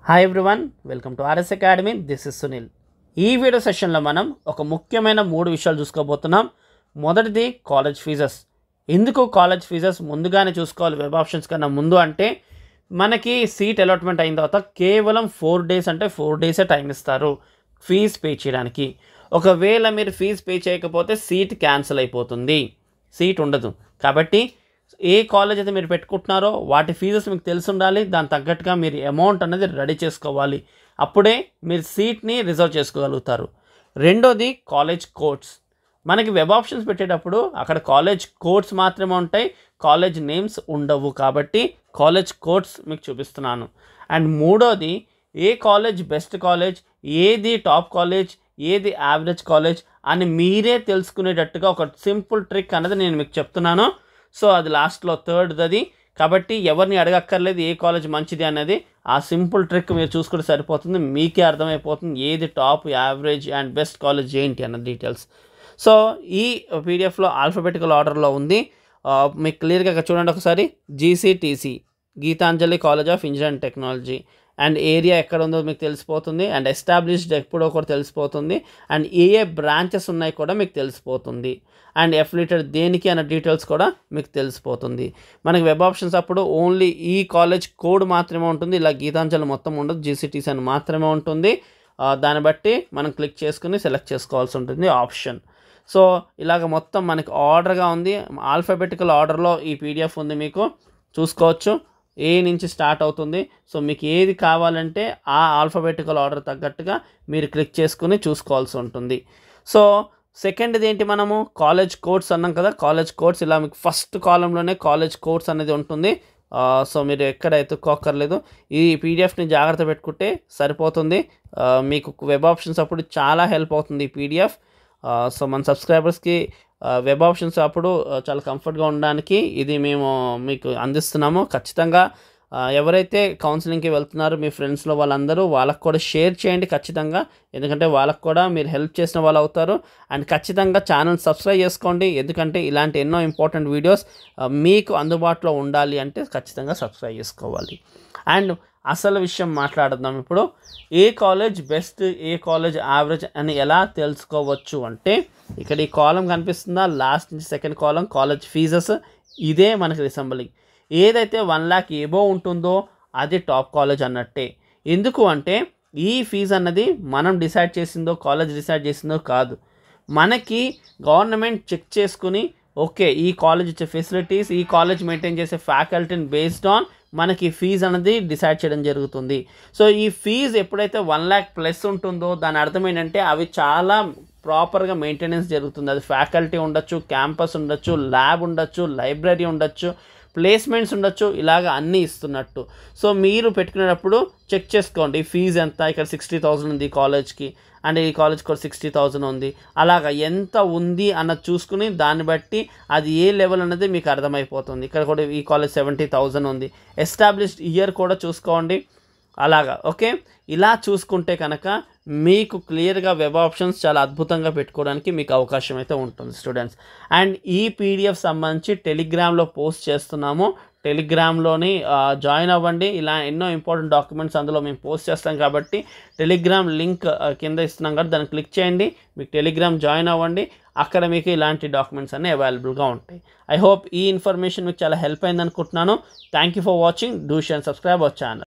Hi everyone, welcome to RS academy. This is Sunil. ఈ video సెషన్లో మనం ఒక ముఖ్యమైన 3 విషయాలు చూసుకోబోతున్నాం. మొదటిది కాలేజ్ ఫీజెస్. ఎందుకు కాలేజ్ ఫీజెస్ ముందుగానే చూసుకోవాలి వెబ్ ఆప్షన్స్ కన్నా ముందు అంటే, మనకి సీట్ అలాట్మెంట్ అయిన తర్వాత కేవలం 4 డేస్ అంటే 4 డేసే టైం ఇస్తారు ఫీజ్ పే చేయడానికి. ఒకవేళ మీరు ఫీజ్ పే చేయకపోతే సీట్ క్యాన్సిల్ అయిపోతుంది, సీట్ ఉండదు. కాబట్టి ఏ కాలేజ్ అయితే మీరు పెట్టుకుంటున్నారో వాటి ఫీజెస్ మీకు తెలిసి ఉండాలి. దాని తగ్గట్టుగా మీరు అమౌంట్ అనేది రెడీ చేసుకోవాలి. అప్పుడే మీరు సీట్ని రిజర్వ్ చేసుకోగలుగుతారు. రెండోది కాలేజ్ కోడ్స్. మనకి వెబ్ ఆప్షన్స్ పెట్టేటప్పుడు అక్కడ కాలేజ్ కోడ్స్ మాత్రమే ఉంటాయి, కాలేజ్ నేమ్స్ ఉండవు. కాబట్టి కాలేజ్ కోడ్స్ మీకు చూపిస్తున్నాను. అండ్ మూడోది ఏ కాలేజ్ బెస్ట్ కాలేజ్, ఏది టాప్ కాలేజ్, ఏది యావరేజ్ కాలేజ్ అని మీరే తెలుసుకునేటట్టుగా ఒక సింపుల్ ట్రిక్ అనేది నేను మీకు చెప్తున్నాను. సో అది లాస్ట్లో థర్డ్ది. కాబట్టి ఎవరిని అడగక్కర్లేదు ఏ కాలేజ్ మంచిది అనేది. ఆ సింపుల్ ట్రిక్ మీరు చూసుకుంటే సరిపోతుంది, మీకే అర్థమైపోతుంది ఏది top, average and best college ఏంటి అన్న డీటెయిల్స్. సో ఈ పీడిఎఫ్లో ఆల్ఫాబెటికల్ ఆర్డర్లో ఉంది. మీకు క్లియర్గా చూడండి ఒకసారి. GCTC Geethanjali College of Engineering Technology and area ఎక్కడ ఉందో మీకు తెలిసిపోతుంది. అండ్ ఎస్టాబ్లిష్డ్ ఎప్పుడో కూడా తెలిసిపోతుంది. అండ్ ఏ బ్రాంచెస్ ఉన్నాయి కూడా మీకు తెలిసిపోతుంది. అండ్ ఎఫిలియేటెడ్ దేనికి అన్న డీటెయిల్స్ కూడా మీకు తెలిసిపోతుంది. మనకి వెబ్ ఆప్షన్స్ అప్పుడు ఓన్లీ ఈ కాలేజ్ కోడ్ మాత్రమే ఉంటుంది, ఇలా గీతాంజలి మొత్తం ఉండదు, GCTC అని మాత్రమే ఉంటుంది. దాన్ని బట్టి మనం క్లిక్ చేసుకుని సెలెక్ట్ చేసుకోవాల్సి ఉంటుంది ఆప్షన్. సో ఇలాగ మొత్తం మనకి ఆర్డర్గా ఉంది, ఆల్ఫాబెటికల్ ఆర్డర్లో ఈ PDF ఉంది, మీకు చూసుకోవచ్చు. ఏ నుంచి స్టార్ట్ అవుతుంది. సో మీకు ఏది కావాలంటే ఆ ఆల్ఫాబెటికల్ ఆర్డర్ తగ్గట్టుగా మీరు క్లిక్ చేసుకుని చూసుకోవాల్సి ఉంటుంది. సో సెకండ్ది ఏంటి, మనము కాలేజ్ కోడ్స్ అన్నాం కదా. కాలేజ్ కోడ్స్ ఇలా మీకు ఫస్ట్ కాలంలోనే కాలేజ్ కోడ్స్ అనేది ఉంటుంది. సో మీరు ఎక్కడ ఎత్తుక్కోక్కర్లేదు, ఈ PDFని జాగ్రత్త పెట్టుకుంటే సరిపోతుంది. మీకు వెబ్ ఆప్షన్స్ అప్పుడు చాలా హెల్ప్ అవుతుంది ఈ PDF. సో మన సబ్స్క్రైబర్స్కి వెబ్ ఆప్షన్స్ అప్పుడు చాలా కంఫర్ట్గా ఉండడానికి ఇది మేము మీకు అందిస్తున్నాము. ఖచ్చితంగా ఎవరైతే కౌన్సిలింగ్కి వెళ్తున్నారో మీ ఫ్రెండ్స్లో వాళ్ళకు కూడా షేర్ చేయండి ఖచ్చితంగా. ఎందుకంటే వాళ్ళకు కూడా మీరు హెల్ప్ చేసిన వాళ్ళు అవుతారు. అండ్ ఖచ్చితంగా ఛానల్ సబ్స్క్రైబ్ చేసుకోండి, ఎందుకంటే ఇలాంటి ఎన్నో ఇంపార్టెంట్ వీడియోస్ మీకు అందుబాటులో ఉండాలి అంటే ఖచ్చితంగా సబ్స్క్రైబ్ చేసుకోవాలి. అండ్ అసలు విషయం మాట్లాడుదాం ఇప్పుడు. ఏ కాలేజ్ బెస్ట్, ఏ కాలేజ్ యావరేజ్ అని ఎలా తెలుసుకోవచ్చు అంటే, ఇక్కడ ఈ కాలం కనిపిస్తుందా, లాస్ట్ నుంచి సెకండ్ కాలం కాలేజ్ ఫీజెస్. ఇదే మనకి రిసెంబలింగ్. ఏదైతే 1 lakh ఎబో ఉంటుందో అది టాప్ కాలేజ్ అన్నట్టే. ఎందుకు అంటే ఈ ఫీజు అన్నది మనం డిసైడ్ చేసిందో కాలేజ్ డిసైడ్ చేసిందో కాదు. మనకి గవర్నమెంట్ చెక్ చేసుకుని ఓకే ఈ కాలేజ్ ఇచ్చే ఫెసిలిటీస్, ఈ కాలేజ్ మెయింటైన్ చేసే ఫ్యాకల్టీని బేస్డ్ ఆన్ మనకి ఫీజు అనేది డిసైడ్ చేయడం జరుగుతుంది. సో ఈ ఫీజు ఎప్పుడైతే 1 lakh ప్లస్ ఉంటుందో దాని అర్థం ఏంటంటే అవి చాలా ప్రాపర్గా మెయింటెనెన్స్ జరుగుతుంది. అది ఫ్యాకల్టీ ఉండొచ్చు, క్యాంపస్ ఉండొచ్చు, ల్యాబ్ ఉండొచ్చు, లైబ్రరీ ఉండొచ్చు, ప్లేస్మెంట్స్ ఉండొచ్చు, ఇలాగ అన్నీ ఇస్తున్నట్టు. సో మీరు పెట్టుకునేటప్పుడు చెక్ చేసుకోండి ఫీజు ఎంత. ఇక్కడ 60,000 ఉంది ఈ కాలేజ్కి, అండ్ ఈ కాలేజ్కి కూడా 60,000 ఉంది. అలాగ ఎంత ఉంది అన్నది చూసుకుని దాన్ని బట్టి అది ఏ లెవెల్ అనేది మీకు అర్థమైపోతుంది. ఇక్కడ కూడా ఈ కాలేజ్ 70,000 ఉంది. ఎస్టాబ్లిష్డ్ ఇయర్ కూడా చూసుకోండి అలాగా. ఓకే, ఇలా చూసుకుంటే కనుక మీకు క్లియర్గా వెబ్ ఆప్షన్స్ చాలా అద్భుతంగా పెట్టుకోవడానికి మీకు అవకాశం అయితే ఉంటుంది స్టూడెంట్స్. అండ్ ఈ PDF సంబంధించి టెలిగ్రామ్లో పోస్ట్ చేస్తున్నాము. టెలిగ్రామ్లోని జాయిన్ అవ్వండి. ఇలా ఎన్నో ఇంపార్టెంట్ డాక్యుమెంట్స్ అందులో మేము పోస్ట్ చేస్తాం కాబట్టి టెలిగ్రామ్ లింక్ కింద ఇస్తున్నాం కాబట్టి దాన్ని క్లిక్ చేయండి, మీకు టెలిగ్రామ్ జాయిన్ అవ్వండి. అక్కడ మీకు ఇలాంటి డాక్యుమెంట్స్ అన్నీ అవైలబుల్గా ఉంటాయి. ఐ హోప్ ఈ ఇన్ఫర్మేషన్ మీకు చాలా హెల్ప్ అయింది అనుకుంటున్నాను. Thank you for watching. Do share and subscribe our channel.